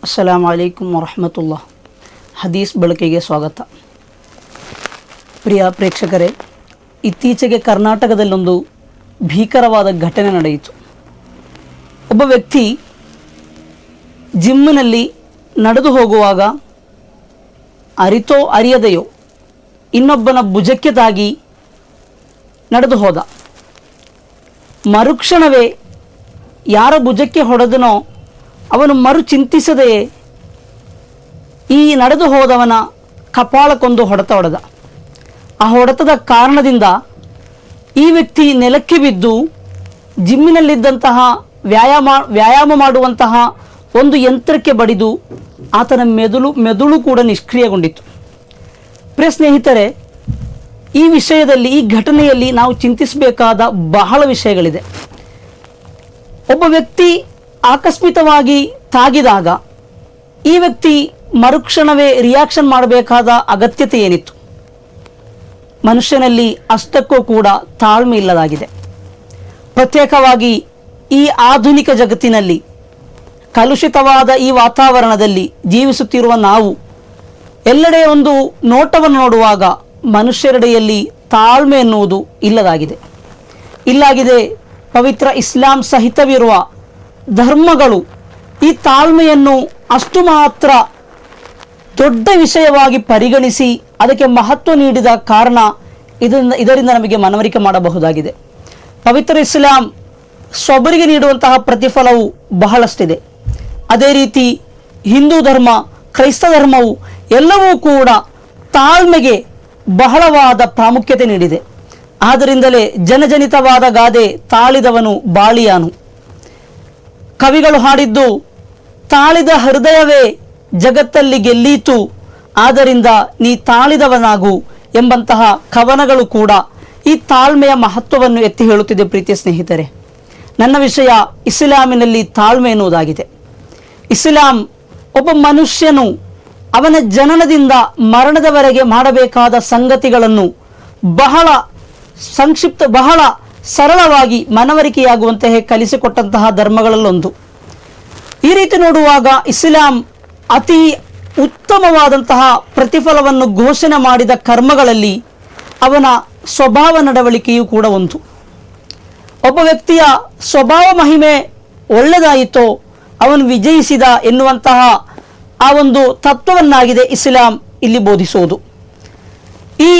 ಅಸ್ಸಲಾಮು ಅಲೈಕುಮ್ ವರಹಮತುಲ್ಲಾಹ್. ಹದೀಸ್ ಬೆಳಕಿಗೆ ಸ್ವಾಗತ. ಪ್ರಿಯ ಪ್ರೇಕ್ಷಕರೇ, ಇತ್ತೀಚೆಗೆ ಕರ್ನಾಟಕದಲ್ಲೊಂದು ಭೀಕರವಾದ ಘಟನೆ ನಡೆಯಿತು. ಒಬ್ಬ ವ್ಯಕ್ತಿ ಜಿಮ್ಮಿನಲ್ಲಿ ನಡೆದು ಹೋಗುವಾಗ ಅರಿತೋ ಅರಿಯದೆಯೋ ಇನ್ನೊಬ್ಬನ ಭುಜಕ್ಕೆ ತಾಗಿ ನಡೆದು ಹೋದ. ಮರುಕ್ಷಣವೇ ಯಾರ ಭುಜಕ್ಕೆ ಹೊಡೆದನೋ ಅವನು ಮರು ಚಿಂತಿಸದೆಯೇ ಈ ನಡೆದು ಹೋದವನ ಕಪಾಳಕ್ಕೊಂದು ಹೊಡೆತ ಹೊಡೆದ. ಆ ಹೊಡೆತದ ಕಾರಣದಿಂದ ಈ ವ್ಯಕ್ತಿ ನೆಲಕ್ಕೆ ಬಿದ್ದು ಜಿಮ್ಮಿನಲ್ಲಿದ್ದಂತಹ ವ್ಯಾಯಾಮ ಮಾಡುವಂತಹ ಒಂದು ಯಂತ್ರಕ್ಕೆ ಬಡಿದು ಆತನ ಮೆದುಳು ಕೂಡ ನಿಷ್ಕ್ರಿಯಗೊಂಡಿತ್ತು. ಪ್ರಿಯ ಸ್ನೇಹಿತರೆ, ಈ ವಿಷಯದಲ್ಲಿ, ಈ ಘಟನೆಯಲ್ಲಿ ನಾವು ಚಿಂತಿಸಬೇಕಾದ ಬಹಳ ವಿಷಯಗಳಿದೆ. ಒಬ್ಬ ವ್ಯಕ್ತಿ ಆಕಸ್ಮಿಕವಾಗಿ ತಾಗಿದಾಗ ಈ ವ್ಯಕ್ತಿ ಮರುಕ್ಷಣವೇ ರಿಯಾಕ್ಷನ್ ಮಾಡಬೇಕಾದ ಅಗತ್ಯತೆ ಏನಿತ್ತು? ಮನುಷ್ಯನಲ್ಲಿ ಅಷ್ಟಕ್ಕೂ ಕೂಡ ತಾಳ್ಮೆ ಇಲ್ಲದಾಗಿದೆ. ಪ್ರತ್ಯೇಕವಾಗಿ ಈ ಆಧುನಿಕ ಜಗತ್ತಿನಲ್ಲಿ, ಕಲುಷಿತವಾದ ಈ ವಾತಾವರಣದಲ್ಲಿ ಜೀವಿಸುತ್ತಿರುವ ನಾವು ಎಲ್ಲೆಡೆ ಒಂದು ನೋಟವನ್ನು ನೋಡುವಾಗ ಮನುಷ್ಯರೆಡೆಯಲ್ಲಿ ತಾಳ್ಮೆ ಎನ್ನುವುದು ಇಲ್ಲಾಗಿದೆ. ಪವಿತ್ರ ಇಸ್ಲಾಂ ಸಹಿತವಿರುವ ಧರ್ಮಗಳು ಈ ತಾಳ್ಮೆಯನ್ನು ಅಷ್ಟು ಮಾತ್ರ ದೊಡ್ಡ ವಿಷಯವಾಗಿ ಪರಿಗಣಿಸಿ ಅದಕ್ಕೆ ಮಹತ್ವ ನೀಡಿದ ಕಾರಣ ಇದರಿಂದ ನಮಗೆ ಮನವರಿಕೆ ಮಾಡಬಹುದಾಗಿದೆ. ಪವಿತ್ರ ಇಸ್ಲಾಂ ಸೊಬರಿಗೆ ನೀಡುವಂತಹ ಪ್ರತಿಫಲವು ಬಹಳಷ್ಟಿದೆ. ಅದೇ ರೀತಿ ಹಿಂದೂ ಧರ್ಮ, ಕ್ರೈಸ್ತ ಧರ್ಮವು ಎಲ್ಲವೂ ಕೂಡ ತಾಳ್ಮೆಗೆ ಬಹಳವಾದ ಪ್ರಾಮುಖ್ಯತೆ ನೀಡಿದೆ. ಆದ್ದರಿಂದಲೇ ಜನಜನಿತವಾದ ಗಾದೆ ತಾಳಿದವನು ಬಾಳಿಯಾನು. ಕವಿಗಳು ಹಾಡಿದ್ದು, ತಾಳಿದ ಹೃದಯವೇ ಜಗತ್ತಲ್ಲಿ ಗೆಲ್ಲೀತು, ಆದ್ದರಿಂದ ನೀ ತಾಳಿದವನಾಗು ಎಂಬಂತಹ ಕವನಗಳು ಕೂಡ ಈ ತಾಳ್ಮೆಯ ಮಹತ್ವವನ್ನು ಎತ್ತಿ ಹೇಳುತ್ತಿದೆ. ಪ್ರೀತಿಯ ಸ್ನೇಹಿತರೆ, ನನ್ನ ವಿಷಯ ಇಸ್ಲಾಮಿನಲ್ಲಿ ತಾಳ್ಮೆ ಎನ್ನುವುದಾಗಿದೆ. ಇಸ್ಲಾಂ ಒಬ್ಬ ಮನುಷ್ಯನು ಅವನ ಜನನದಿಂದ ಮರಣದವರೆಗೆ ಮಾಡಬೇಕಾದ ಸಂಗತಿಗಳನ್ನು ಬಹಳ ಬಹಳ ಸರಳವಾಗಿ ಮನವರಿಕೆಯಾಗುವಂತೆ ಕಲಿಸಿಕೊಟ್ಟಂತಹ ಧರ್ಮಗಳಲ್ಲೊಂದು. ಈ ರೀತಿ ನೋಡುವಾಗ ಇಸ್ಲಾಂ ಅತಿ ಉತ್ತಮವಾದಂತಹ ಪ್ರತಿಫಲವನ್ನು ಘೋಷಣೆ ಮಾಡಿದ ಕರ್ಮಗಳಲ್ಲಿ ಅವನ ಸ್ವಭಾವ ನಡವಳಿಕೆಯೂ ಕೂಡ ಒಂದು. ಒಬ್ಬ ವ್ಯಕ್ತಿಯ ಸ್ವಭಾವ ಮಹಿಮೆ ಒಳ್ಳೆದಾಯಿತೋ ಅವನು ವಿಜಯಿಸಿದ ಎನ್ನುವಂತಹ ಆ ಒಂದು ತತ್ವವನ್ನಾಗಿದೆ ಇಸ್ಲಾಂ ಇಲ್ಲಿ ಬೋಧಿಸುವುದು. ಈ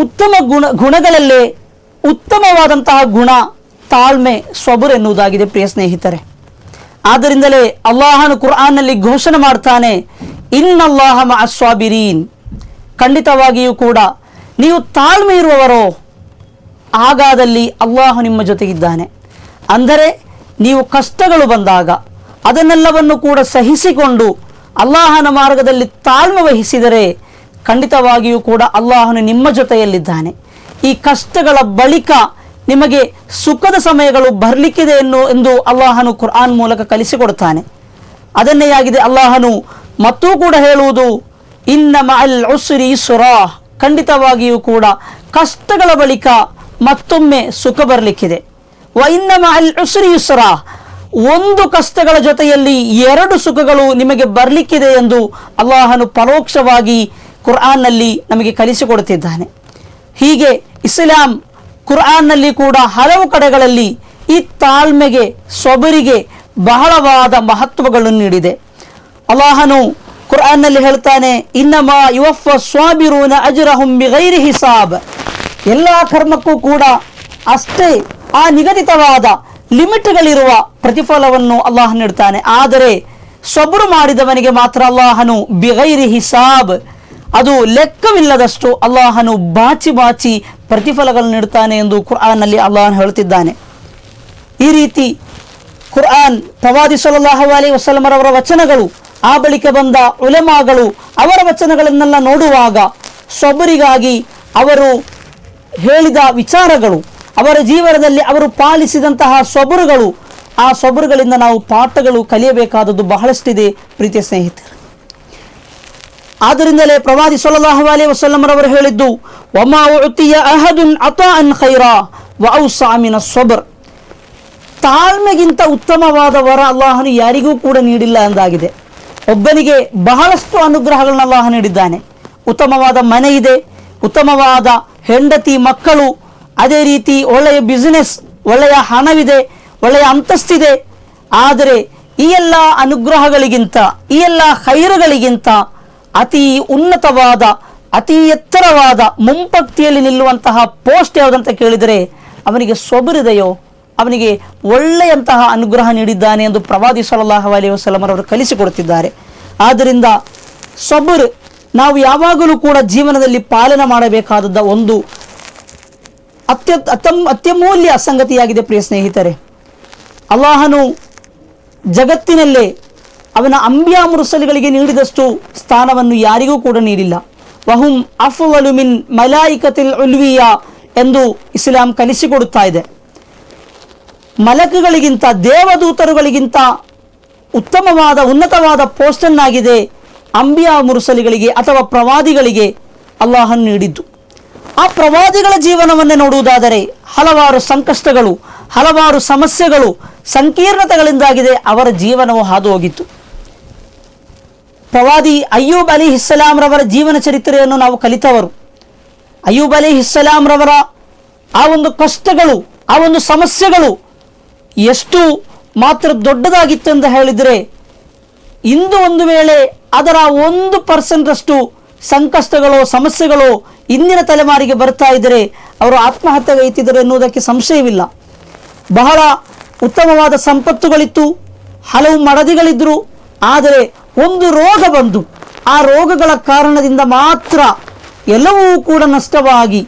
ಉತ್ತಮ ಗುಣಗಳಲ್ಲೇ ಉತ್ತಮವಾದಂತಹ ಗುಣ ತಾಳ್ಮೆ, ಸ್ವಬುರ್ ಎನ್ನುವುದಾಗಿದೆ. ಪ್ರಿಯ ಸ್ನೇಹಿತರೆ, ಆದ್ದರಿಂದಲೇ ಅಲ್ಲಾಹನು ಕುರ್ಆನ್ನಲ್ಲಿ ಘೋಷಣೆ ಮಾಡ್ತಾನೆ, ಇನ್ನಲ್ಲಾಹ ಮಅಸ್ ಸ್ವಾಬಿರೀನ್, ಖಂಡಿತವಾಗಿಯೂ ಕೂಡ ನೀವು ತಾಳ್ಮೆ ಇರುವವರೋ ಹಾಗಾದಲ್ಲಿ ಅಲ್ಲಾಹ ನಿಮ್ಮ ಜೊತೆಗಿದ್ದಾನೆ. ಅಂದರೆ ನೀವು ಕಷ್ಟಗಳು ಬಂದಾಗ ಅದನ್ನೆಲ್ಲವನ್ನು ಕೂಡ ಸಹಿಸಿಕೊಂಡು ಅಲ್ಲಾಹನ ಮಾರ್ಗದಲ್ಲಿ ತಾಳ್ಮೆ ವಹಿಸಿದರೆ ಖಂಡಿತವಾಗಿಯೂ ಕೂಡ ಅಲ್ಲಾಹನು ನಿಮ್ಮ ಜೊತೆಯಲ್ಲಿದ್ದಾನೆ. ಈ ಕಷ್ಟಗಳ ಬಳಿಕ ನಿಮಗೆ ಸುಖದ ಸಮಯಗಳು ಬರಲಿಕ್ಕಿದೆ ಎಂದು ಅಲ್ಲಾಹನು ಕುರ್ಆನ್ ಮೂಲಕ ಕಲಿಸಿಕೊಡ್ತಾನೆ. ಅದನ್ನೇ ಆಗಿದೆ ಅಲ್ಲಾಹನು ಮತ್ತೂ ಕೂಡ ಹೇಳುವುದು, ಇನ್ನ ಮಅಲ್ ಉಸ್ರಿ ಯುಸ್ರಾ, ಖಂಡಿತವಾಗಿಯೂ ಕೂಡ ಕಷ್ಟಗಳ ಬಳಿಕ ಮತ್ತೊಮ್ಮೆ ಸುಖ ಬರಲಿಕ್ಕಿದೆ. ವ ಇನ್ನ ಮಅಲ್ ಉಸ್ರಿ ಯುಸ್ರಾ, ಒಂದು ಕಷ್ಟಗಳ ಜೊತೆಯಲ್ಲಿ ಎರಡು ಸುಖಗಳು ನಿಮಗೆ ಬರಲಿಕ್ಕಿದೆ ಎಂದು ಅಲ್ಲಾಹನು ಪರೋಕ್ಷವಾಗಿ ಕುರ್ಆನ್ನಲ್ಲಿ ನಮಗೆ ಕಲಿಸಿಕೊಡುತ್ತಿದ್ದಾನೆ. ಹೀಗೆ ಇಸ್ಲಾಂ ಕುರ್ಆನ್ನಲ್ಲಿ ಕೂಡ ಹಲವು ಕಡೆಗಳಲ್ಲಿ ಈ ತಾಳ್ಮೆಗೆ, ಸ್ವಬರಿಗೆ ಬಹಳವಾದ ಮಹತ್ವಗಳನ್ನು ನೀಡಿದೆ. ಅಲ್ಲಾಹನು ಕುರ್ಆನ್ನಲ್ಲಿ ಹೇಳ್ತಾನೆ, ಇನ್ನಮಾ ಯುವಫ್ಫ ಸ್ವಾಬಿರೂನ ಅಜ್ರಹುಂ ಬಿಗೈರಿ ಹಿಸಾಬ್. ಎಲ್ಲ ಕರ್ಮಕ್ಕೂ ಕೂಡ ಅಷ್ಟೇ ಆ ನಿಗದಿತವಾದ ಲಿಮಿಟ್ಗಳಿರುವ ಪ್ರತಿಫಲವನ್ನು ಅಲ್ಲಾಹ ನೀಡ್ತಾನೆ. ಆದರೆ ಸ್ವಬರು ಮಾಡಿದವನಿಗೆ ಮಾತ್ರ ಅಲ್ಲಾಹನು ಬಿಗೈರಿ ಹಿಸಾಬ್, ಅದು ಲೆಕ್ಕವಿಲ್ಲದಷ್ಟು ಅಲ್ಲಾಹನು ಬಾಚಿ ಪ್ರತಿಫಲಗಳನ್ನು ನೀಡುತ್ತಾನೆ ಎಂದು ಕುರ್ಆನ್ನಲ್ಲಿ ಅಲ್ಲಾಹನು ಹೇಳುತ್ತಿದ್ದಾನೆ. ಈ ರೀತಿ ಕುರ್ಆನ್, ಪ್ರವಾದಿ ಸಲ್ಲಲ್ಲಾಹು ಅಲೈಹಿ ವಸಲ್ಲಂ ಅವರ ವಚನಗಳು, ಆ ಬಳಿಕ ಬಂದ ಉಲಮಾಗಳು ಅವರ ವಚನಗಳನ್ನೆಲ್ಲ ನೋಡುವಾಗ ಸ್ವಬರಿಗಾಗಿ ಅವರು ಹೇಳಿದ ವಿಚಾರಗಳು, ಅವರ ಜೀವನದಲ್ಲಿ ಅವರು ಪಾಲಿಸಿದಂತಹ ಸ್ವಬರುಗಳು, ಆ ಸ್ವಬರುಗಳಿಂದ ನಾವು ಪಾಠಗಳು ಕಲಿಯಬೇಕಾದದ್ದು ಬಹಳಷ್ಟಿದೆ ಪ್ರೀತಿಯ ಸ್ನೇಹಿತರು. ಆದ್ದರಿಂದಲೇ ಪ್ರವಾದಿ ಸಲ್ಲಲ್ಲಾಹು ಅಲೈಹಿ ವಸಲ್ಲಂ ಅವರು ಹೇಳಿದ್ದು, ವಮಾ ಉತಿಯ ಅಹದುನ್ ಅತಾಅನ್ ಖೈರಾ ವ ಔಸಾ ಮಿನ ಸ್ವಬರ್. ತಾಳ್ಮೆಗಿಂತ ಉತ್ತಮವಾದ ವರ ಅಲ್ಲಾಹನು ಯಾರಿಗೂ ಕೂಡ ನೀಡಿಲ್ಲ ಎಂದಾಗಿದೆ. ಒಬ್ಬನಿಗೆ ಬಹಳಷ್ಟು ಅನುಗ್ರಹಗಳನ್ನ ಅಲ್ಲಾಹ ನೀಡಿದ್ದಾನೆ. ಉತ್ತಮವಾದ ಮನೆ ಇದೆ, ಉತ್ತಮವಾದ ಹೆಂಡತಿ ಮಕ್ಕಳು, ಅದೇ ರೀತಿ ಒಳ್ಳೆಯ ಬಿಸಿನೆಸ್, ಒಳ್ಳೆಯ ಹಣವಿದೆ, ಒಳ್ಳೆಯ ಅಂತಸ್ತಿದೆ. ಆದರೆ ಈ ಎಲ್ಲ ಅನುಗ್ರಹಗಳಿಗಿಂತ, ಈ ಎಲ್ಲ ಖೈರುಗಳಿಗಿಂತ ಅತಿ ಉನ್ನತವಾದ, ಅತಿ ಎತ್ತರವಾದ ಮುಂಪಕ್ತಿಯಲ್ಲಿ ನಿಲ್ಲುವಂತಹ ಪೋಸ್ಟ್ ಯಾವುದಂತ ಕೇಳಿದರೆ ಅವನಿಗೆ ಸೊಬರಿದೆಯೋ ಅವನಿಗೆ ಒಳ್ಳೆಯಂತಹ ಅನುಗ್ರಹ ನೀಡಿದ್ದಾನೆ ಎಂದು ಪ್ರವಾದಿ ಸಲ್ಲಲ್ಲಾಹು ಅಲೈಹಿ ವಸಲ್ಲಂ ಅವರು ಕಲಿಸಿಕೊಡುತ್ತಿದ್ದಾರೆ. ಆದ್ದರಿಂದ ಸಬರ್ ನಾವು ಯಾವಾಗಲೂ ಕೂಡ ಜೀವನದಲ್ಲಿ ಪಾಲನೆ ಮಾಡಬೇಕಾದ ಒಂದು ಅತ್ಯಮೂಲ್ಯ ಸಂಗತಿಯಾಗಿದೆ. ಪ್ರಿಯ ಸ್ನೇಹಿತರೆ, ಅಲ್ಲಾಹನು ಜಗತ್ತಿನಲ್ಲೇ ಅವನ ಅಂಬಿಯಾ ಮುರ್ಸಲಿಗಳಿಗೆ ನೀಡಿದಷ್ಟು ಸ್ಥಾನವನ್ನು ಯಾರಿಗೂ ಕೂಡ ನೀಡಿಲ್ಲ. ವಹುಂ ಅಫ್ವಲು ಮಿನ್ ಮಲಾಯಿಕತಿಲ್ ಉಲ್ವಿಯಾ ಎಂದು ಇಸ್ಲಾಂ ಕಲಿಸಿಕೊಡುತ್ತಾ ಇದೆ. ಮಲಕುಗಳಿಗಿಂತ, ದೇವದೂತರುಗಳಿಗಿಂತ ಉತ್ತಮವಾದ ಉನ್ನತವಾದ ಪೋಸ್ಟನ್ನಾಗಿದೆ ಅಂಬಿಯಾ ಮುರ್ಸಲಿಗಳಿಗೆ ಅಥವಾ ಪ್ರವಾದಿಗಳಿಗೆ ಅಲ್ಲಾಹನು ನೀಡಿದ್ದು. ಆ ಪ್ರವಾದಿಗಳ ಜೀವನವನ್ನೇ ನೋಡುವುದಾದರೆ ಹಲವಾರು ಸಂಕಷ್ಟಗಳು, ಹಲವಾರು ಸಮಸ್ಯೆಗಳು, ಸಂಕೀರ್ಣತೆಗಳಿಂದಾಗಿದೆ ಅವರ ಜೀವನವು ಹಾದು ಹೋಗಿತ್ತು. ಪ್ರವಾದಿ ಅಯ್ಯೂಬ್ ಅಲಿಹಿಸ್ಸಲಾಂ ರವರ ಜೀವನ ಚರಿತ್ರೆಯನ್ನು ನಾವು ಕಲಿತವರು. ಅಯ್ಯೂಬ್ ಅಲಿಹಿಸ್ಸಲಾಂ ರವರ ಆ ಒಂದು ಕಷ್ಟಗಳು, ಆ ಒಂದು ಸಮಸ್ಯೆಗಳು ಎಷ್ಟು ಮಾತ್ರ ದೊಡ್ಡದಾಗಿತ್ತು ಎಂದು ಹೇಳಿದರೆ, ಇಂದು ಒಂದು ವೇಳೆ ಅದರ 1% ಸಂಕಷ್ಟಗಳು, ಸಮಸ್ಯೆಗಳು ಇಂದಿನ ತಲೆಮಾರಿಗೆ ಬರ್ತಾ ಇದ್ದರೆ ಅವರು ಆತ್ಮಹತ್ಯೆಗೈತಿದ್ದರು ಎನ್ನುವುದಕ್ಕೆ ಸಂಶಯವಿಲ್ಲ. ಬಹಳ ಉತ್ತಮವಾದ ಸಂಪತ್ತುಗಳಿತ್ತು, ಹಲವು ಮಡದಿಗಳಿದ್ದರು. ಆದರೆ ಒಂದು ರೋಗ ಬಂದು ಆ ರೋಗಗಳ ಕಾರಣದಿಂದ ಮಾತ್ರ ಎಲ್ಲವೂ ಕೂಡ ನಷ್ಟವಾಗಿ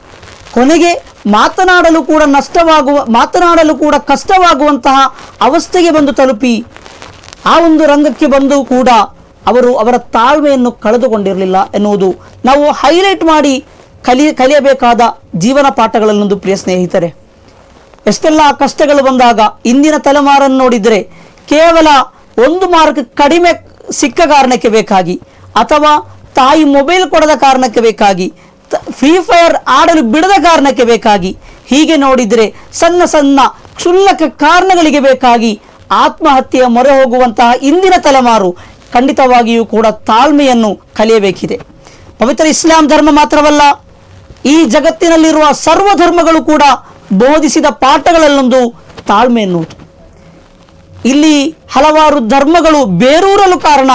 ಕೊನೆಗೆ ಮಾತನಾಡಲು ಕೂಡ ಕಷ್ಟವಾಗುವಂತಹ ಅವಸ್ಥೆಗೆ ಬಂದು ತಲುಪಿ ಆ ಒಂದು ರಂಗಕ್ಕೆ ಬಂದು ಕೂಡ ಅವರು ಅವರ ತಾಳ್ಮೆಯನ್ನು ಕಳೆದುಕೊಂಡಿರಲಿಲ್ಲ ಎನ್ನುವುದು ನಾವು ಹೈಲೈಟ್ ಮಾಡಿ ಕಲಿಯಬೇಕಾದ ಜೀವನ ಪಾಠಗಳನ್ನೊಂದು. ಪ್ರಿಯ ಸ್ನೇಹಿತರೆ, ಎಷ್ಟೆಲ್ಲ ಕಷ್ಟಗಳು ಬಂದಾಗ ಇಂದಿನ ತಲೆಮಾರನ್ನು ನೋಡಿದರೆ ಕೇವಲ ಒಂದು ಮಾರ್ಕ್ ಕಡಿಮೆ ಸಿಕ್ಕ ಕಾರಣಕ್ಕೆ ಬೇಕಾಗಿ, ಅಥವಾ ತಾಯಿ ಮೊಬೈಲ್ ಕೊಡದ ಕಾರಣಕ್ಕೆ ಬೇಕಾಗಿ, ಫ್ರೀ ಫೈರ್ ಆಡಲು ಬಿಡದ ಕಾರಣಕ್ಕೆ ಬೇಕಾಗಿ, ಹೀಗೆ ನೋಡಿದರೆ ಸಣ್ಣ ಸಣ್ಣ ಕ್ಷುಲ್ಲಕ ಕಾರಣಗಳಿಗೆ ಬೇಕಾಗಿ ಆತ್ಮಹತ್ಯೆಯ ಮೊರೆ ಹೋಗುವಂತಹ ಇಂದಿನ ತಲೆಮಾರು ಖಂಡಿತವಾಗಿಯೂ ಕೂಡ ತಾಳ್ಮೆಯನ್ನು ಕಲಿಯಬೇಕಿದೆ. ಪವಿತ್ರ ಇಸ್ಲಾಂ ಧರ್ಮ ಮಾತ್ರವಲ್ಲ, ಈ ಜಗತ್ತಿನಲ್ಲಿರುವ ಸರ್ವ ಧರ್ಮಗಳು ಕೂಡ ಬೋಧಿಸಿದ ಪಾಠಗಳಲ್ಲೊಂದು ತಾಳ್ಮೆ ಎನ್ನುವುದು. ಇಲ್ಲಿ ಹಲವಾರು ಧರ್ಮಗಳು ಬೇರೂರಲು ಕಾರಣ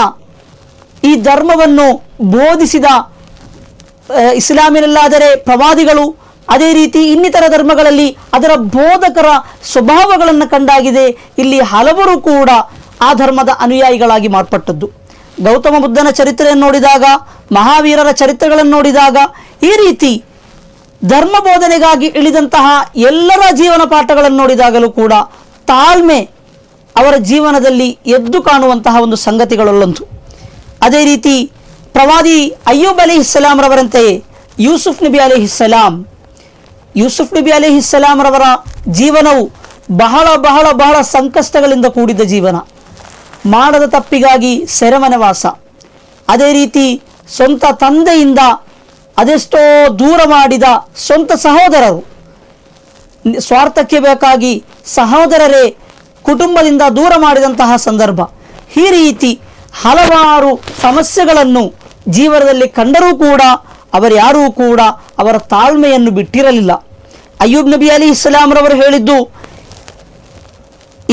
ಈ ಧರ್ಮವನ್ನು ಬೋಧಿಸಿದ ಇಸ್ಲಾಮಿನಲ್ಲಾದರೆ ಪ್ರವಾದಿಗಳು, ಅದೇ ರೀತಿ ಇನ್ನಿತರ ಧರ್ಮಗಳಲ್ಲಿ ಅದರ ಬೋಧಕರ ಸ್ವಭಾವಗಳನ್ನು ಕಂಡಾಗಿದೆ. ಇಲ್ಲಿ ಹಲವರು ಕೂಡ ಆ ಧರ್ಮದ ಅನುಯಾಯಿಗಳಾಗಿ ಮಾರ್ಪಟ್ಟದ್ದು. ಗೌತಮ ಬುದ್ಧನ ಚರಿತ್ರೆಯನ್ನು ನೋಡಿದಾಗ, ಮಹಾವೀರರ ಚರಿತ್ರೆಗಳನ್ನು ನೋಡಿದಾಗ, ಈ ರೀತಿ ಧರ್ಮ ಬೋಧನೆಗಾಗಿ ಇಳಿದಂತಹ ಎಲ್ಲರ ಜೀವನ ಪಾಠಗಳನ್ನು ನೋಡಿದಾಗಲೂ ಕೂಡ ತಾಳ್ಮೆ ಅವರ ಜೀವನದಲ್ಲಿ ಎದ್ದು ಕಾಣುವಂತಹ ಒಂದು ಸಂಗತಿಗಳಲ್ಲೊಂದು. ಅದೇ ರೀತಿ ಪ್ರವಾದಿ ಅಯ್ಯೂಬ್ ಅಲಿಹಿಸ್ಸಲಾಂ ರವರಂತೆಯೇ ಯೂಸುಫ್ ನಬಿ ಅಲಿಹಿಸ್ಸಲಾಂ ರವರ ಜೀವನವು ಬಹಳ ಬಹಳ ಬಹಳ ಸಂಕಷ್ಟಗಳಿಂದ ಕೂಡಿದ ಜೀವನ. ಮಾಡದ ತಪ್ಪಿಗಾಗಿ ಸೆರೆಮನೆವಾಸ, ಅದೇ ರೀತಿ ಸ್ವಂತ ತಂದೆಯಿಂದ ಅದೆಷ್ಟೋ ದೂರ ಮಾಡಿದ ಸ್ವಂತ ಸಹೋದರರು, ಸ್ವಾರ್ಥಕ್ಕೆ ಬೇಕಾಗಿ ಸಹೋದರರೇ ಕುಟುಂಬದಿಂದ ದೂರ ಮಾಡಿದಂತಹ ಸಂದರ್ಭ. ಈ ರೀತಿ ಹಲವಾರು ಸಮಸ್ಯೆಗಳನ್ನು ಜೀವನದಲ್ಲಿ ಕಂಡರೂ ಕೂಡ ಅವರ್ಯಾರೂ ಕೂಡ ಅವರ ತಾಳ್ಮೆಯನ್ನು ಬಿಟ್ಟಿರಲಿಲ್ಲ. ಅಯ್ಯೂಬ್ ನಬಿ ಅಲಿಹಿಸ್ಸಲಾಂ ರವರು ಹೇಳಿದ್ದು,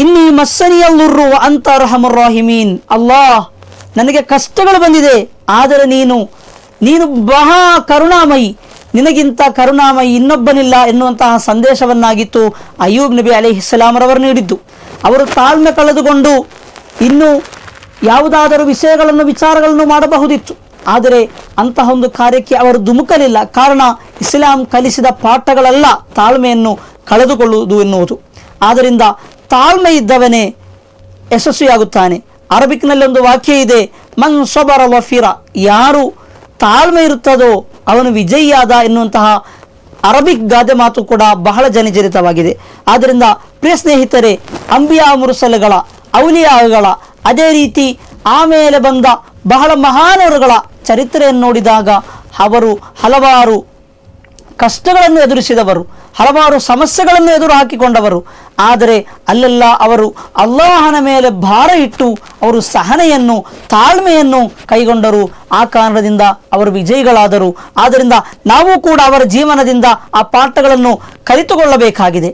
ಇನ್ನಿ ಮಸ್ಸನಿಯಲ್ಲುರ್ರು ಅಂತ ಅರ್ಹಮುರ್ ರಾಹಿಮೀನ್, ಅಲ್ಲಾಹ್ ನನಗೆ ಕಷ್ಟಗಳು ಬಂದಿದೆ, ಆದರೆ ನೀನು ಮಹಾ ಕರುಣಾಮಯಿ, ನಿನಗಿಂತ ಕರುಣಾಮಯಿ ಇನ್ನೊಬ್ಬನಿಲ್ಲ ಎನ್ನುವಂತಹ ಸಂದೇಶವನ್ನಾಗಿತ್ತು ಅಯ್ಯೂಬ್ ನಬಿ ಅಲಿಹಿಸ್ಸಲಾಂ ರವರು ನೀಡಿದ್ದು. ಅವರು ತಾಳ್ಮೆ ಕಳೆದುಕೊಂಡು ಇನ್ನು ಯಾವುದಾದರೂ ವಿಚಾರಗಳನ್ನು ಮಾಡಬಹುದಿತ್ತು, ಆದರೆ ಅಂತಹ ಒಂದು ಕಾರ್ಯಕ್ಕೆ ಅವರು ಧುಮುಕಲಿಲ್ಲ. ಕಾರಣ ಇಸ್ಲಾಂ ಕಲಿಸಿದ ಪಾಠಗಳೆಲ್ಲ ತಾಳ್ಮೆಯನ್ನು ಕಳೆದುಕೊಳ್ಳುವುದು ಎನ್ನುವುದು. ಆದ್ದರಿಂದ ತಾಳ್ಮೆ ಇದ್ದವನೇ ಯಶಸ್ವಿಯಾಗುತ್ತಾನೆ. ಅರಬಿಕ್ನಲ್ಲಿ ಒಂದು ವಾಕ್ಯ ಇದೆ, ಮನ್ ಸಬರ ವಫಿರ, ಯಾರು ತಾಳ್ಮೆ ಇರುತ್ತದೋ ಅವನು ವಿಜಯಿಯಾದ ಎನ್ನುವಂತಹ ಅರಬಿಕ್ ಗಾದೆ ಮಾತು ಕೂಡ ಬಹಳ ಜನಜನಿತವಾಗಿದೆ. ಆದ್ದರಿಂದ ಪ್ರಿಯ ಸ್ನೇಹಿತರೆ, ಅಂಬಿಯಾ ಮುರುಸಲುಗಳ, ಔಲಿಯಾಗಳ, ಅದೇ ರೀತಿ ಆಮೇಲೆ ಬಂದ ಬಹಳ ಮಹಾನವರುಗಳ ಚರಿತ್ರೆಯನ್ನು ನೋಡಿದಾಗ ಅವರು ಹಲವಾರು ಕಷ್ಟಗಳನ್ನು ಎದುರಿಸಿದವರು, ಹಲವಾರು ಸಮಸ್ಯೆಗಳನ್ನು ಎದುರು ಹಾಕಿಕೊಂಡವರು. ಆದರೆ ಅಲ್ಲೆಲ್ಲ ಅವರು ಅಲ್ಲಾಹನ ಮೇಲೆ ಭಾರ ಇಟ್ಟು ಅವರು ಸಹನೆಯನ್ನು, ತಾಳ್ಮೆಯನ್ನು ಕೈಗೊಂಡರು. ಆ ಕಾರಣದಿಂದ ಅವರು ವಿಜಯಿಗಳಾದರು. ಆದ್ದರಿಂದ ನಾವು ಕೂಡ ಅವರ ಜೀವನದಿಂದ ಆ ಪಾಠಗಳನ್ನು ಕಲಿತುಕೊಳ್ಳಬೇಕಾಗಿದೆ.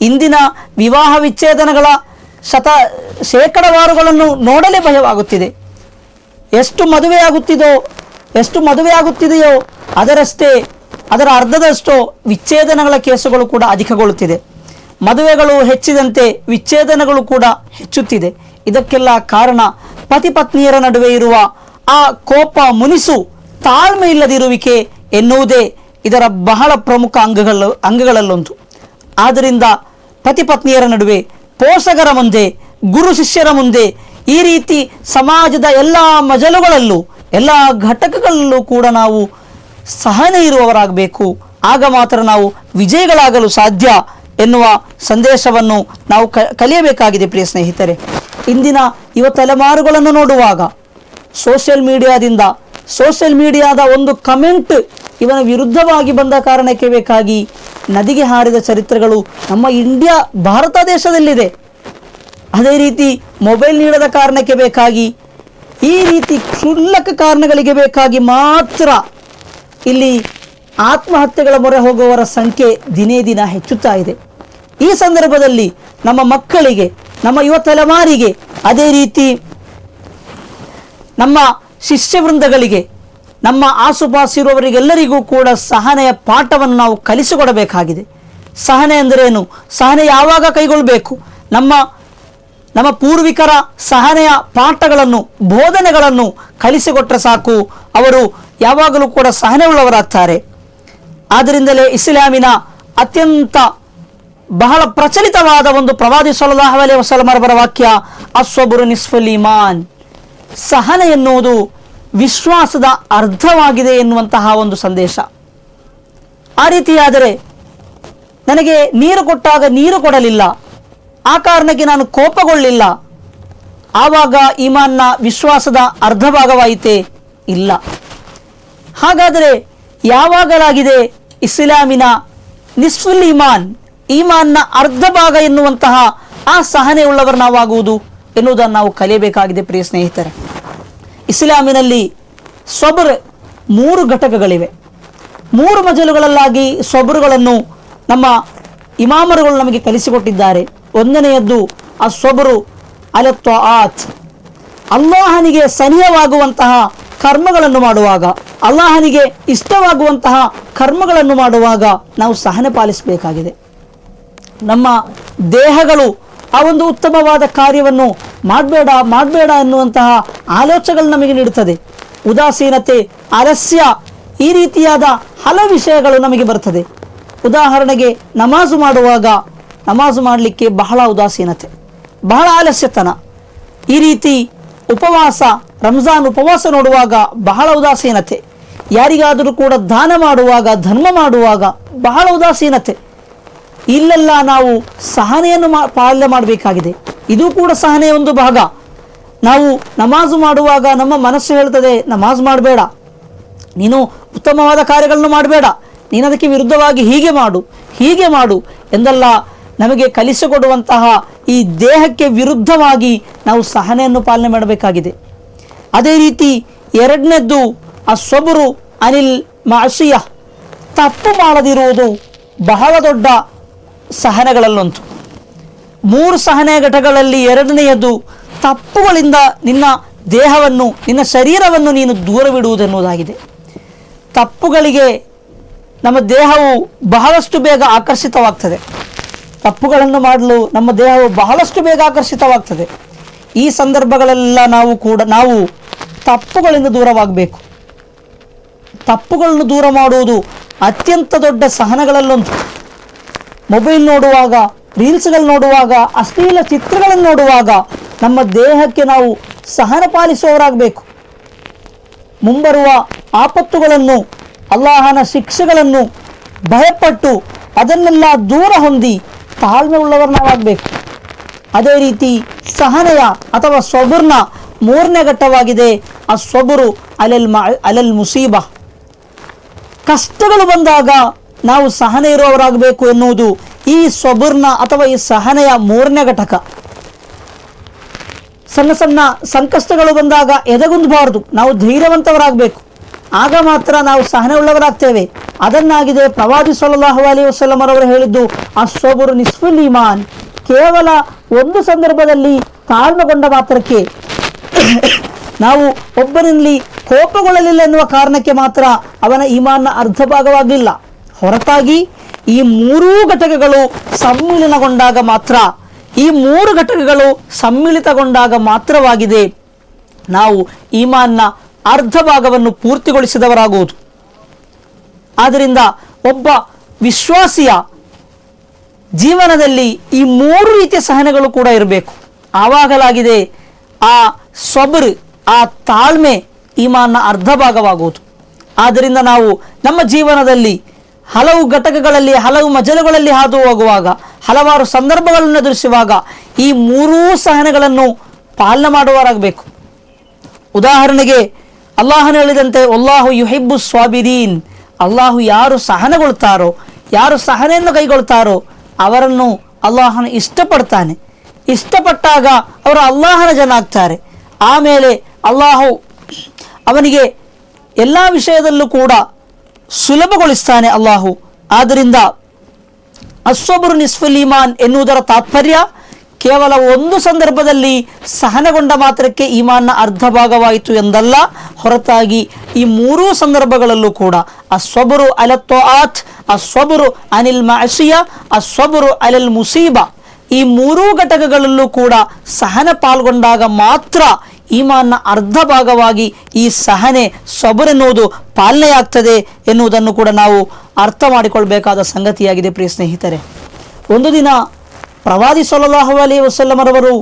ಇಂದಿನ ವಿವಾಹ ವಿಚ್ಛೇದನಗಳ ಶೇಕಡವಾರುಗಳನ್ನು ನೋಡಲೇ ಭಯವಾಗುತ್ತಿದೆ. ಎಷ್ಟು ಮದುವೆಯಾಗುತ್ತಿದೆಯೋ ಅದರ ಅರ್ಧದಷ್ಟು ವಿಚ್ಛೇದನಗಳ ಕೇಸುಗಳು ಕೂಡ ಅಧಿಕಗೊಳ್ಳುತ್ತಿದೆ. ಮದುವೆಗಳು ಹೆಚ್ಚಿದಂತೆ ವಿಚ್ಛೇದನಗಳು ಕೂಡ ಹೆಚ್ಚುತ್ತಿದೆ. ಇದಕ್ಕೆಲ್ಲ ಕಾರಣ ಪತಿ ಪತ್ನಿಯರ ನಡುವೆ ಇರುವ ಆ ಕೋಪ, ಮುನಿಸು, ತಾಳ್ಮೆ ಇಲ್ಲದಿರುವಿಕೆ ಎನ್ನುವುದೇ ಇದರ ಬಹಳ ಪ್ರಮುಖ ಅಂಗಗಳಲ್ಲೊಂದು. ಆದ್ದರಿಂದ ಪತಿ ಪತ್ನಿಯರ ನಡುವೆ, ಪೋಷಕರ ಮುಂದೆ, ಗುರು ಶಿಷ್ಯರ ಮುಂದೆ, ಈ ರೀತಿ ಸಮಾಜದ ಎಲ್ಲ ಮಜಲುಗಳಲ್ಲೂ, ಎಲ್ಲ ಘಟಕಗಳಲ್ಲೂ ಕೂಡ ನಾವು ಸಹನೆ ಇರುವವರಾಗಬೇಕು. ಆಗ ಮಾತ್ರ ನಾವು ವಿಜಯಿಗಳಾಗಲು ಸಾಧ್ಯ ಎನ್ನುವ ಸಂದೇಶವನ್ನು ನಾವು ಕಲಿಯಬೇಕಾಗಿದೆ. ಪ್ರಿಯ ಸ್ನೇಹಿತರೆ, ಇಂದಿನ ಯುವ ತಲೆಮಾರುಗಳನ್ನು ನೋಡುವಾಗ ಸೋಷಿಯಲ್ ಮೀಡಿಯಾದ ಒಂದು ಕಮೆಂಟ್ ಇವನ ವಿರುದ್ಧವಾಗಿ ಬಂದ ಕಾರಣಕ್ಕೆ ಬೇಕಾಗಿ ನದಿಗೆ ಹಾರಿದ ಚರಿತ್ರೆಗಳು ನಮ್ಮ ಭಾರತ ದೇಶದಲ್ಲಿದೆ. ಅದೇ ರೀತಿ ಮೊಬೈಲ್ ನೀಡದ ಕಾರಣಕ್ಕೆ ಬೇಕಾಗಿ, ಈ ರೀತಿ ಕ್ಷುಲ್ಲಕ ಕಾರಣಗಳಿಗೆ ಬೇಕಾಗಿ ಮಾತ್ರ ಇಲ್ಲಿ ಆತ್ಮಹತ್ಯೆಗಳ ಮೊರೆ ಹೋಗುವವರ ಸಂಖ್ಯೆ ದಿನೇ ದಿನ ಹೆಚ್ಚುತ್ತಾ ಇದೆ. ಈ ಸಂದರ್ಭದಲ್ಲಿ ನಮ್ಮ ಮಕ್ಕಳಿಗೆ, ನಮ್ಮ ಯುವ ತಲೆಮಾರಿಗೆ, ಅದೇ ರೀತಿ ನಮ್ಮ ಶಿಷ್ಯವೃಂದಗಳಿಗೆ, ನಮ್ಮ ಆಸುಪಾಸಿರುವವರಿಗೆಲ್ಲರಿಗೂ ಕೂಡ ಸಹನೆಯ ಪಾಠವನ್ನು ನಾವು ಕಲಿಸಿಕೊಡಬೇಕಾಗಿದೆ. ಸಹನೆ ಎಂದರೇನು? ಸಹನೆ ಯಾವಾಗ ಕೈಗೊಳ್ಳಬೇಕು? ನಮ್ಮ ಪೂರ್ವಿಕರ ಸಹನೆಯ ಪಾಠಗಳನ್ನು, ಬೋಧನೆಗಳನ್ನು ಕಲಿಸಿಕೊಟ್ಟರೆ ಸಾಕು, ಅವರು ಯಾವಾಗಲೂ ಕೂಡ ಸಹನೆ ಉಳ್ಳವರಾಗ್ತಾರೆ. ಆದ್ದರಿಂದಲೇ ಇಸ್ಲಾಮಿನ ಅತ್ಯಂತ ಬಹಳ ಪ್ರಚಲಿತವಾದ ಒಂದು ಪ್ರವಾದಿ ಸಲ್ಲಲ್ಲಾಹು ಅಲೈಹಿ ವಸಲ್ಲಮರ ವಾಕ್ಯ, ಅಸ್ವಬುರು ನಿಸ್ಫುಲ್ ಈಮಾನ್, ಸಹನೆ ಎನ್ನುವುದು ವಿಶ್ವಾಸದ ಅರ್ಧವಾಗಿದೆ ಎನ್ನುವಂತಹ ಒಂದು ಸಂದೇಶ. ಆ ರೀತಿಯಾದರೆ ನನಗೆ ನೀರು ಕೊಟ್ಟಾಗ ನೀರು ಕೊಡಲಿಲ್ಲ, ಆ ಕಾರಣಕ್ಕೆ ನಾನು ಕೋಪಗೊಳ್ಳಿಲ್ಲ, ಆವಾಗ ಈಮಾನ್ನ ವಿಶ್ವಾಸದ ಅರ್ಧ ಭಾಗವಾಯಿತೇ? ಇಲ್ಲ. ಹಾಗಾದರೆ ಯಾವಾಗಲಾಗಿದೆ ಇಸ್ಲಾಮಿನ ನಿಸ್ಫುಲ್ ಈಮಾನ್ನ ಅರ್ಧ ಭಾಗ ಎನ್ನುವಂತಹ ಆ ಸಹನೆ ಉಳ್ಳವರು ನಾವಾಗುವುದು ಎನ್ನುವುದನ್ನು ನಾವು ಕಲಿಯಬೇಕಾಗಿದೆ. ಪ್ರಿಯ ಸ್ನೇಹಿತರೆ, ಇಸ್ಲಾಮಿನಲ್ಲಿ ಸಬರ್ 3 ಘಟಕಗಳಿವೆ. 3 ಮಜಲುಗಳಲ್ಲಾಗಿ ಸಬರುಗಳನ್ನು ನಮ್ಮ ಇಮಾಮರುಗಳು ನಮಗೆ ಕಲಿಸಿಕೊಟ್ಟಿದ್ದಾರೆ. ಒಂದನೆಯದ್ದು ಆ ಸಬರು ಅಲ ತ್ವಾಅತ್, ಅಲ್ಲಾಹನಿಗೆ ಸನಿಹವಾಗುವಂತಹ ಕರ್ಮಗಳನ್ನು ಮಾಡುವಾಗ, ಅಲ್ಲಾಹನಿಗೆ ಇಷ್ಟವಾಗುವಂತಹ ಕರ್ಮಗಳನ್ನು ಮಾಡುವಾಗ ನಾವು ಸಹನೆ ಪಾಲಿಸಬೇಕಾಗಿದೆ. ನಮ್ಮ ದೇಹಗಳು ಆ ಒಂದು ಉತ್ತಮವಾದ ಕಾರ್ಯವನ್ನು ಮಾಡಬೇಡ ಎನ್ನುವಂತಹ ಆಲೋಚನೆಗಳು ನಮಗೆ ನೀಡುತ್ತದೆ. ಉದಾಸೀನತೆ, ಆಲಸ್ಯ, ಈ ರೀತಿಯಾದ ಹಲವು ವಿಷಯಗಳು ನಮಗೆ ಬರ್ತದೆ. ಉದಾಹರಣೆಗೆ ನಮಾಜು ಮಾಡುವಾಗ ನಮಾಜು ಮಾಡಲಿಕ್ಕೆ ಬಹಳ ಉದಾಸೀನತೆ, ಬಹಳ ಆಲಸ್ಯತನ. ಈ ರೀತಿ ಉಪವಾಸ, ರಂಜಾನ್ ಉಪವಾಸ ನೋಡುವಾಗ ಬಹಳ ಉದಾಸೀನತೆ. ಯಾರಿಗಾದರೂ ಕೂಡ ದಾನ ಮಾಡುವಾಗ, ಧರ್ಮ ಮಾಡುವಾಗ ಬಹಳ ಉದಾಸೀನತೆ. ಇಲ್ಲೆಲ್ಲ ನಾವು ಸಹನೆಯನ್ನು ಪಾಲನೆ ಮಾಡಬೇಕಾಗಿದೆ. ಇದು ಕೂಡ ಸಹನೆಯ ಒಂದು ಭಾಗ. ನಾವು ನಮಾಜು ಮಾಡುವಾಗ ನಮ್ಮ ಮನಸ್ಸು ಹೇಳ್ತದೆ, ನಮಾಜು ಮಾಡಬೇಡ, ನೀನು ಉತ್ತಮವಾದ ಕಾರ್ಯಗಳನ್ನು ಮಾಡಬೇಡ, ನೀನು ಅದಕ್ಕೆ ವಿರುದ್ಧವಾಗಿ ಹೀಗೆ ಮಾಡು ಎಂದೆಲ್ಲ ನಮಗೆ ಕಲಿಸಿಕೊಡುವಂತಹ ಈ ದೇಹಕ್ಕೆ ವಿರುದ್ಧವಾಗಿ ನಾವು ಸಹನೆಯನ್ನು ಪಾಲನೆ ಮಾಡಬೇಕಾಗಿದೆ. ಅದೇ ರೀತಿ ಎರಡನೇದ್ದು ಅಸ್ವಬರು ಅನಿಲ್ ಮಾಸಿಯ, ತಪ್ಪು ಮಾಡದಿರುವುದು ಬಹಳ ದೊಡ್ಡ ಸಹನೆಗಳಲ್ಲೊಂದು. 3 ಸಹನೆಯ ಘಟಕಗಳಲ್ಲಿ ಎರಡನೆಯದು ತಪ್ಪುಗಳಿಂದ ನಿನ್ನ ದೇಹವನ್ನು, ನಿನ್ನ ಶರೀರವನ್ನು ನೀನು ದೂರವಿಡುವುದೆನ್ನುವುದಾಗಿದೆ. ತಪ್ಪುಗಳಿಗೆ ನಮ್ಮ ದೇಹವು ಬಹಳಷ್ಟು ಬೇಗ ಆಕರ್ಷಿತವಾಗ್ತದೆ. ತಪ್ಪುಗಳನ್ನು ಮಾಡಲು ನಮ್ಮ ದೇಹವು ಬಹಳಷ್ಟು ಬೇಗ ಆಕರ್ಷಿತವಾಗ್ತದೆ. ಈ ಸಂದರ್ಭಗಳೆಲ್ಲ ನಾವು ತಪ್ಪುಗಳಿಂದ ದೂರವಾಗಬೇಕು. ತಪ್ಪುಗಳನ್ನು ದೂರ ಮಾಡುವುದು ಅತ್ಯಂತ ದೊಡ್ಡ ಸಹನಗಳಲ್ಲೊಂದು. ಮೊಬೈಲ್ ನೋಡುವಾಗ, ರೀಲ್ಸ್ಗಳು ನೋಡುವಾಗ, ಅಶ್ಲೀಲ ಚಿತ್ರಗಳನ್ನು ನೋಡುವಾಗ ನಮ್ಮ ದೇಹಕ್ಕೆ ನಾವು ಸಹನ ಪಾಲಿಸುವವರಾಗಬೇಕು. ಮುಂಬರುವ ಆಪತ್ತುಗಳನ್ನು, ಅಲ್ಲಾಹನ ಶಿಕ್ಷೆಗಳನ್ನು ಭಯಪಟ್ಟು ಅದನ್ನೆಲ್ಲ ದೂರ ಹೊಂದಿ ತಾಳ್ಮೆ ಉಳ್ಳವರು ನಾವಾಗಬೇಕು. ಅದೇ ರೀತಿ ಸಹನೆಯ ಅಥವಾ ಸ್ವಬುರ್ನ 3ನೇ ಘಟ್ಟವಾಗಿದೆ ಆ ಸ್ವಬುರು ಅಲಲ್ ಮುಸೀಬಾ. ಕಷ್ಟಗಳು ಬಂದಾಗ ನಾವು ಸಹನೆ ಇರುವವರಾಗಬೇಕು ಎನ್ನುವುದು ಈ ಸ್ವಬರ್ನ ಅಥವಾ ಈ ಸಹನೆಯ 3ನೇ ಘಟಕ. ಸಣ್ಣ ಸಣ್ಣ ಸಂಕಷ್ಟಗಳು ಬಂದಾಗ ಎದೆಗುಂದಬಾರದು, ನಾವು ಧೈರ್ಯವಂತವರಾಗಬೇಕು. ಆಗ ಮಾತ್ರ ನಾವು ಸಹನೆ ಉಳ್ಳವರಾಗ್ತೇವೆ. ಅದನ್ನಾಗಿದೆ ಪ್ರವಾದಿ ಸಲ್ಲಲ್ಲಾಹು ಅಲೈಹಿ ವಸಲ್ಲಂ ಅವರು ಹೇಳಿದ್ದು, ಅಸ್ಸಬುರು ನಿಸ್ಫುಲ್ ಈಮಾನ್. ಕೇವಲ ಒಂದು ಸಂದರ್ಭದಲ್ಲಿ ತಾಳ್ಮೆಗೊಂಡ ಮಾತ್ರಕ್ಕೆ ನಾವು ಒಬ್ಬನಲ್ಲಿ ಕೋಪಗೊಳ್ಳಲಿಲ್ಲ ಎನ್ನುವ ಕಾರಣಕ್ಕೆ ಮಾತ್ರ ಅವನ ಈಮಾನ್ನ ಅರ್ಧ ಭಾಗವಾಗಿಲ್ಲ. ಹೊರತಾಗಿ ಈ 3 ಘಟಕಗಳು ಸಮ್ಮಿಲನಗೊಂಡಾಗ ಮಾತ್ರ, ಈ 3 ಘಟಕಗಳು ಸಮ್ಮಿಳಿತಗೊಂಡಾಗ ಮಾತ್ರವಾಗಿದೆ ನಾವು ಈಮಾನ್ನ ಅರ್ಧ ಭಾಗವನ್ನು ಪೂರ್ತಿಗೊಳಿಸಿದವರಾಗುವುದು. ಆದ್ದರಿಂದ ಒಬ್ಬ ವಿಶ್ವಾಸಿಯ ಜೀವನದಲ್ಲಿ ಈ 3 ರೀತಿಯ ಸಹನೆಗಳು ಕೂಡ ಇರಬೇಕು. ಆವಾಗಲಾಗಿದೆ ಆ ಸಬ್ರ್, ಆ ತಾಳ್ಮೆ ಈಮಾನ್ನ ಅರ್ಧ ಭಾಗವಾಗುವುದು. ಆದ್ದರಿಂದ ನಾವು ನಮ್ಮ ಜೀವನದಲ್ಲಿ ಹಲವು ಘಟಕಗಳಲ್ಲಿ, ಹಲವು ಮಜಲುಗಳಲ್ಲಿ ಹಾದು ಹೋಗುವಾಗ, ಹಲವಾರು ಸಂದರ್ಭಗಳನ್ನು ಎದುರಿಸುವಾಗ ಈ 3 ಸಹನೆಗಳನ್ನು ಪಾಲನೆ ಮಾಡುವವರಾಗಬೇಕು. ಉದಾಹರಣೆಗೆ ಅಲ್ಲಾಹನು ಹೇಳಿದಂತೆ, ಅಲ್ಲಾಹು ಯುಹಿಬ್ಬು ಸ್ವಾಬಿರೀನ್. ಅಲ್ಲಾಹು ಯಾರು ಸಹನಗೊಳ್ತಾರೋ, ಯಾರು ಸಹನೆಯನ್ನು ಕೈಗೊಳ್ತಾರೋ ಅವರನ್ನು ಅಲ್ಲಾಹನು ಇಷ್ಟಪಡ್ತಾನೆ. ಇಷ್ಟಪಟ್ಟಾಗ ಅವರು ಅಲ್ಲಾಹನ ಜನ ಆಗ್ತಾರೆ. ಆಮೇಲೆ ಅಲ್ಲಾಹು ಅವನಿಗೆ ಎಲ್ಲ ವಿಷಯದಲ್ಲೂ ಕೂಡ ಸುಲಭಗೊಳಿಸ್ತಾನೆ ಅಲ್ಲಾಹು. ಆದ್ದರಿಂದ ಅಸ್ಸಬ್ರು ನಿಸ್ಫುಲ್ ಈಮಾನ್ ಎನ್ನುವುದರ ತಾತ್ಪರ್ಯ ಕೇವಲ ಒಂದು ಸಂದರ್ಭದಲ್ಲಿ ಸಹನಗೊಂಡ ಮಾತ್ರಕ್ಕೆ ಈಮಾನ್ನ ಅರ್ಧ ಭಾಗವಾಯಿತು ಎಂದಲ್ಲ, ಹೊರತಾಗಿ ಈ 3 ಸಂದರ್ಭಗಳಲ್ಲೂ ಕೂಡ ಅಸ್ಸಬ್ರು ಅಲ ತ್ವಾಅತ್, ಅಸ್ಸಬ್ರು ಅನಿಲ್ ಮಅಸಿಯಾ, ಅಸ್ಸಬ್ರು ಅಲಲ್ ಮುಸೀಬಾ, ಈ 3 ಘಟಕಗಳಲ್ಲೂ ಕೂಡ ಸಹನೆ ಪಾಲ್ಗೊಂಡಾಗ ಮಾತ್ರ ಈಮಾನ್ನ ಅರ್ಧ ಭಾಗವಾಗಿ ಈ ಸಹನೆ ಸಬರ್ ಎನ್ನುವುದು ಪಾಲನೆಯಾಗ್ತದೆ ಎನ್ನುವುದನ್ನು ಕೂಡ ನಾವು ಅರ್ಥ ಮಾಡಿಕೊಳ್ಬೇಕಾದ ಸಂಗತಿಯಾಗಿದೆ. ಪ್ರಿಯ ಸ್ನೇಹಿತರೆ, ಒಂದು ದಿನ ಪ್ರವಾದಿ ಸಲ್ಲಲ್ಲಾಹು ಅಲೈಹಿ ವಸಲ್ಲಂ ರವರು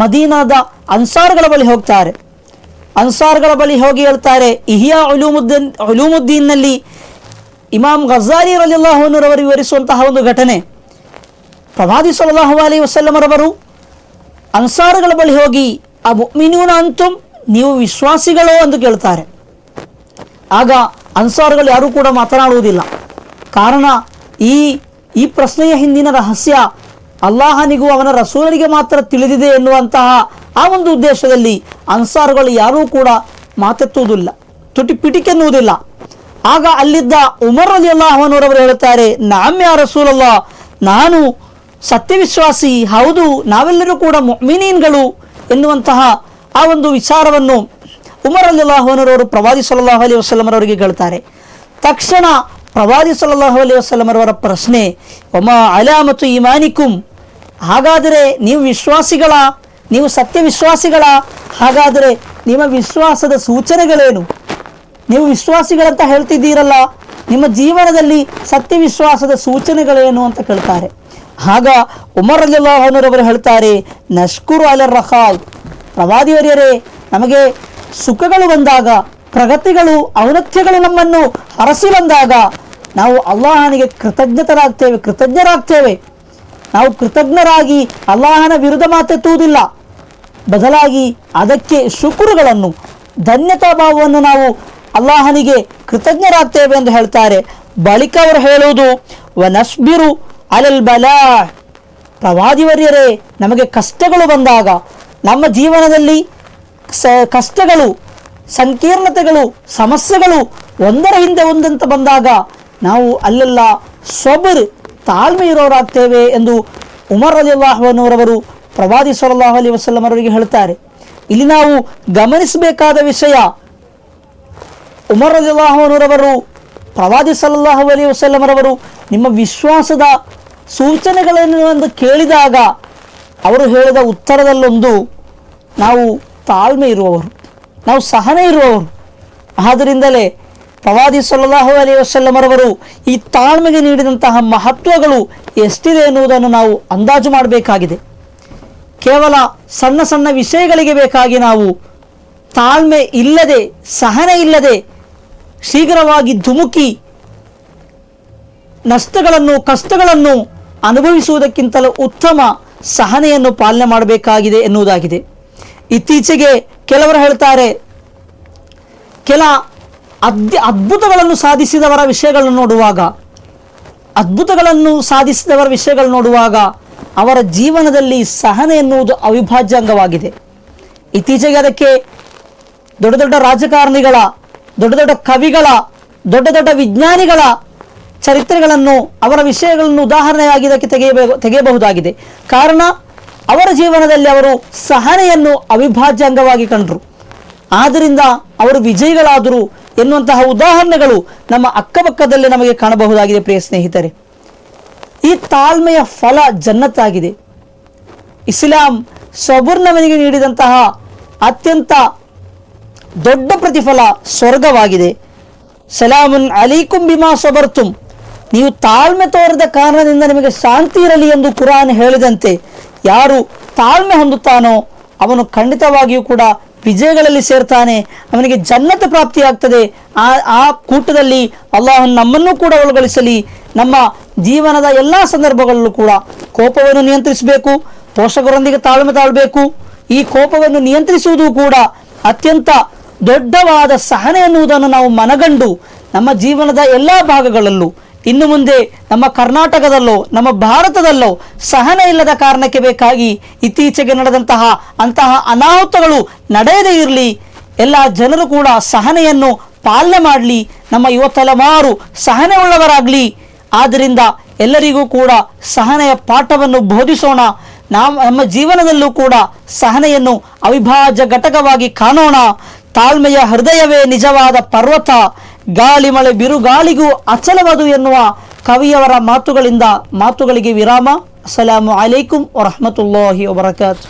ಮದೀನಾದ ಅನ್ಸಾರ್ಗಳ ಬಳಿ ಹೋಗ್ತಾರೆ. ಅನ್ಸಾರ್ಗಳ ಬಳಿ ಹೋಗಿ ಹೇಳ್ತಾರೆ, ಇಹಿಯಾ ಉಲೂಮುದ್ದೀನ್ನಲ್ಲಿ ಇಮಾಮ್ ಗಜಾಲಿ ರಲಿಯಲ್ಲಾಹು ಅನ್ಹು ರವರು ವಿವರಿಸುವಂತಹ ಒಂದು ಘಟನೆ. ಪ್ರವಾದಿ ಸಲ್ಲಲ್ಲಾಹು ಅಲೈಹಿ ವಸಲ್ಲಂ ರವರು ಅನ್ಸಾರ್ಗಳ ಬಳಿ ಹೋಗಿ ಆ ಮುಅ್ಮಿನೂನ ಅಂತುಮ್, ನೀವು ವಿಶ್ವಾಸಿಗಳು ಎಂದು ಕೇಳ್ತಾರೆ. ಆಗ ಅನ್ಸಾರ್ಗಳು ಯಾರೂ ಕೂಡ ಮಾತನಾಡುವುದಿಲ್ಲ. ಕಾರಣ ಈ ಪ್ರಶ್ನೆಯ ಹಿಂದಿನ ರಹಸ್ಯ ಅಲ್ಲಾಹನಿಗೂ ಅವನ ರಸೂಲನಿಗೆ ಮಾತ್ರ ತಿಳಿದಿದೆ ಎನ್ನುವಂತಹ ಆ ಒಂದು ಉದ್ದೇಶದಲ್ಲಿ ಅನ್ಸಾರ್ಗಳು ಯಾರೂ ಕೂಡ ಮಾತೆತ್ತುವುದಿಲ್ಲ, ಪಿಟಿಕೆನ್ನುವುದಿಲ್ಲ. ಆಗ ಅಲ್ಲಿದ್ದ ಉಮರ್ ರಲಿಯಲ್ಲಾಹು ಅನ್ಹು ರವರು ಹೇಳುತ್ತಾರೆ, ನಾಮ್ ಯಾ ರಸೂಲಲ್ಲಾಹ್, ನಾನು ಸತ್ಯವಿಶ್ವಾಸಿ, ಹೌದು ನಾವೆಲ್ಲರೂ ಕೂಡ ಮುಅ್ಮಿನೀನ್ಗಳು ಎನ್ನುವಂತಹ ಆ ಒಂದು ವಿಚಾರವನ್ನು ಉಮರ್ ರಲಿಯಲ್ಲಾಹು ಅನ್ಹು ರವರು ಪ್ರವಾದಿ ಸಲ್ಲಲ್ಲಾಹು ಅಲೈಹಿ ವಸಲ್ಲಂ ಅವರಿಗೆ ಹೇಳ್ತಾರೆ. ತಕ್ಷಣ ಪ್ರವಾದಿ ಸಲ್ಲಲ್ಲಾಹು ಅಲೈಹಿ ವಸಲ್ಲಂ ಅವರ ಪ್ರಶ್ನೆ, ವಮಾ ಅಲಾಮತು ಈಮಾನಿಕುಂ, ಹಾಗಾದರೆ ನೀವು ವಿಶ್ವಾಸಿಗಳ, ನೀವು ಸತ್ಯ ವಿಶ್ವಾಸಿಗಳ, ಹಾಗಾದರೆ ನಿಮ್ಮ ವಿಶ್ವಾಸದ ಸೂಚನೆಗಳೇನು? ನೀವು ವಿಶ್ವಾಸಿಗಳಂತ ಹೇಳ್ತಿದ್ದೀರಲ್ಲ, ನಿಮ್ಮ ಜೀವನದಲ್ಲಿ ಸತ್ಯ ವಿಶ್ವಾಸದ ಸೂಚನೆಗಳೇನು ಅಂತ ಕೇಳ್ತಾರೆ. ಆಗ ಉಮರ್ ರಲಿಯಲ್ಲಾಹು ಅನ್ಹು ರವರು ಹೇಳ್ತಾರೆ, ನಷ್ಕುರು ಅಲರ್ ರಖಾವ್, ಪ್ರವಾದಿವರ್ಯರೇ, ನಮಗೆ ಸುಖಗಳು ಬಂದಾಗ, ಪ್ರಗತಿಗಳು, ಔನ್ನತ್ಯಗಳು ನಮ್ಮನ್ನು ಹರಸಿ ಬಂದಾಗ ನಾವು ಅಲ್ಲಾಹನಿಗೆ ಕೃತಜ್ಞರಾಗ್ತೇವೆ. ನಾವು ಕೃತಜ್ಞರಾಗಿ ಅಲ್ಲಾಹನ ವಿರುದ್ಧ ಮಾತೆತ್ತುವುದಿಲ್ಲ, ಬದಲಾಗಿ ಅದಕ್ಕೆ ಶುಕ್ರುಗಳನ್ನು, ಧನ್ಯತಾ ಭಾವವನ್ನು ನಾವು ಅಲ್ಲಾಹನಿಗೆ ಕೃತಜ್ಞರಾಗ್ತೇವೆ ಎಂದು ಹೇಳ್ತಾರೆ. ಬಳಿಕ ಅವರು ಹೇಳುವುದು, ವನಸ್ಬಿರು ಅಲಲ್ ಬಲಾ, ಪ್ರವಾದಿವರ್ಯರೇ, ನಮಗೆ ಕಷ್ಟಗಳು ಬಂದಾಗ, ನಮ್ಮ ಜೀವನದಲ್ಲಿ ಕಷ್ಟಗಳು, ಸಂಕೀರ್ಣತೆಗಳು, ಸಮಸ್ಯೆಗಳು ಒಂದರ ಹಿಂದೆ ಒಂದಂತ ಬಂದಾಗ ನಾವು ಅಲ್ಲೆಲ್ಲ ಸಬರ್, ತಾಳ್ಮೆ ಇರೋರಾಗ್ತೇವೆ ಎಂದು ಉಮರ್ ರಲಿಯಲ್ಲಾಹು ಅನ್ಹು ರವರು ಪ್ರವಾದಿ ಸಲ್ಲಲ್ಲಾಹು ಅಲೈಹಿ ವಸಲ್ಲಂ ಅವರಿಗೆ ಹೇಳ್ತಾರೆ. ಇಲ್ಲಿ ನಾವು ಗಮನಿಸಬೇಕಾದ ವಿಷಯ, ಉಮರ್ ರಲಿಯಲ್ಲಾಹು ಅನ್ಹು ರವರು ಪ್ರವಾದಿ ಸಲ್ಲಲ್ಲಾಹು ಅಲೈಹಿ ವಸಲ್ಲಂ ರವರು ನಿಮ್ಮ ವಿಶ್ವಾಸದ ಸೂಚನೆಗಳನ್ನು ಎಂದು ಕೇಳಿದಾಗ ಅವರು ಹೇಳಿದ ಉತ್ತರದಲ್ಲೊಂದು, ನಾವು ತಾಳ್ಮೆ ಇರುವವರು, ನಾವು ಸಹನೆ ಇರುವವರು. ಆದ್ದರಿಂದಲೇ ಪ್ರವಾದಿ ಸಲ್ಲಲ್ಲಾಹು ಅಲೈಹಿ ವಸಲ್ಲಂ ರವರು ಈ ತಾಳ್ಮೆಗೆ ನೀಡಿದಂತಹ ಮಹತ್ವಗಳು ಎಷ್ಟಿದೆ ಎನ್ನುವುದನ್ನು ನಾವು ಅಂದಾಜು ಮಾಡಬೇಕಾಗಿದೆ. ಕೇವಲ ಸಣ್ಣ ಸಣ್ಣ ವಿಷಯಗಳಿಗೆ ಬೇಕಾಗಿ ನಾವು ತಾಳ್ಮೆ ಇಲ್ಲದೆ, ಸಹನೆ ಇಲ್ಲದೆ ಶೀಘ್ರವಾಗಿ ಧುಮುಕಿ ನಷ್ಟಗಳನ್ನು, ಕಷ್ಟಗಳನ್ನು ಅನುಭವಿಸುವುದಕ್ಕಿಂತಲೂ ಉತ್ತಮ ಸಹನೆಯನ್ನು ಪಾಲನೆ ಮಾಡಬೇಕಾಗಿದೆ ಎನ್ನುವುದಾಗಿದೆ. ಇತ್ತೀಚೆಗೆ ಕೆಲವರು ಹೇಳ್ತಾರೆ, ಕೆಲ ಅದ್ಭುತಗಳನ್ನು ಸಾಧಿಸಿದವರ ವಿಷಯಗಳನ್ನು ನೋಡುವಾಗ ಅವರ ಜೀವನದಲ್ಲಿ ಸಹನೆ ಎನ್ನುವುದು ಅವಿಭಾಜ್ಯ ಅಂಗವಾಗಿದೆ. ಇತ್ತೀಚೆಗೆ ಅದಕ್ಕೆ ದೊಡ್ಡ ದೊಡ್ಡ ರಾಜಕಾರಣಿಗಳ, ದೊಡ್ಡ ದೊಡ್ಡ ಕವಿಗಳ, ದೊಡ್ಡ ದೊಡ್ಡ ವಿಜ್ಞಾನಿಗಳ ಚರಿತ್ರೆಗಳನ್ನು, ಅವರ ವಿಷಯಗಳನ್ನು ಉದಾಹರಣೆಯಾಗಿ ಇದಕ್ಕೆ ತೆಗೆಯಬಹುದಾಗಿದೆ. ಕಾರಣ, ಅವರ ಜೀವನದಲ್ಲಿ ಅವರು ಸಹನೆಯನ್ನು ಅವಿಭಾಜ್ಯ ಅಂಗವಾಗಿ ಕಂಡರು. ಆದ್ದರಿಂದ ಅವರು ವಿಜಯಿಗಳಾದರು ಎನ್ನುವಂತಹ ಉದಾಹರಣೆಗಳು ನಮ್ಮ ಅಕ್ಕಪಕ್ಕದಲ್ಲಿ ನಮಗೆ ಕಾಣಬಹುದಾಗಿದೆ. ಪ್ರಿಯ ಸ್ನೇಹಿತರೆ, ಈ ತಾಳ್ಮೆಯ ಫಲ ಜನ್ನತ್ತಾಗಿದೆ. ಇಸ್ಲಾಂ ಸಬೂರ್ನವನಿಗೆ ನೀಡಿದಂತಹ ಅತ್ಯಂತ ದೊಡ್ಡ ಪ್ರತಿಫಲ ಸ್ವರ್ಗವಾಗಿದೆ. ಸಲಾಮುನ್ ಅಲೈಕುಂ ಬಿಮಾ ಸಬರ್ತುಂ, ನೀವು ತಾಳ್ಮೆ ತೋರಿದ ಕಾರಣದಿಂದ ನಿಮಗೆ ಶಾಂತಿ ಇರಲಿ ಎಂದು ಕುರಾನ್ ಹೇಳಿದಂತೆ, ಯಾರು ತಾಳ್ಮೆ ಹೊಂದುತ್ತಾನೋ ಅವನು ಖಂಡಿತವಾಗಿಯೂ ಕೂಡ ವಿಜಯಗಳಲ್ಲಿ ಸೇರ್ತಾನೆ, ಅವನಿಗೆ ಜನ್ನತ ಪ್ರಾಪ್ತಿಯಾಗ್ತದೆ. ಆ ಕೂಟದಲ್ಲಿ ಅಲ್ಲಾಹ್ ನಮ್ಮನ್ನು ಕೂಡ ಒಳಗೊಳಿಸಲಿ. ನಮ್ಮ ಜೀವನದ ಎಲ್ಲ ಸಂದರ್ಭಗಳಲ್ಲೂ ಕೂಡ ಕೋಪವನ್ನು ನಿಯಂತ್ರಿಸಬೇಕು, ಪೋಷಕರೊಂದಿಗೆ ತಾಳ್ಬೇಕು. ಈ ಕೋಪವನ್ನು ನಿಯಂತ್ರಿಸುವುದು ಕೂಡ ಅತ್ಯಂತ ದೊಡ್ಡವಾದ ಸಹನೆ ಎನ್ನುವುದನ್ನು ನಾವು ಮನಗಂಡು ನಮ್ಮ ಜೀವನದ ಎಲ್ಲ ಭಾಗಗಳಲ್ಲೂ, ಇನ್ನು ಮುಂದೆ ನಮ್ಮ ಕರ್ನಾಟಕದಲ್ಲೋ ನಮ್ಮ ಭಾರತದಲ್ಲೋ ಸಹನೆ ಇಲ್ಲದ ಕಾರಣಕ್ಕೆ ಬೇಕಾಗಿ ಇತ್ತೀಚೆಗೆ ನಡೆದಂತಹ ಅಂತಹ ಅನಾಹುತಗಳು ನಡೆಯದೇ ಇರಲಿ. ಎಲ್ಲ ಜನರು ಕೂಡ ಸಹನೆಯನ್ನು ಪಾಲನೆ ಮಾಡಲಿ, ನಮ್ಮ ಯುವ ತಲೆಮಾರು ಸಹನೆ ಉಳ್ಳವರಾಗಲಿ. ಆದ್ದರಿಂದ ಎಲ್ಲರಿಗೂ ಕೂಡ ಸಹನೆಯ ಪಾಠವನ್ನು ಬೋಧಿಸೋಣ. ನಮ್ಮ ಜೀವನದಲ್ಲೂ ಕೂಡ ಸಹನೆಯನ್ನು ಅವಿಭಾಜ್ಯ ಘಟಕವಾಗಿ ಕಾಣೋಣ. ತಾಳ್ಮೆಯ ಹೃದಯವೇ ನಿಜವಾದ ಪರ್ವತ, ಗಾಳಿ ಮಳೆ ಬಿರುಗಾಳಿಗೂ ಅಚಲವದು ಎನ್ನುವ ಕವಿಯವರ ಮಾತುಗಳಿಗೆ ವಿರಾಮ. ಅಸ್ಸಲಾಮು ಅಲೈಕುಂ ವರಹಮತುಲ್ಲಾಹಿ ವಬರಕಾತು.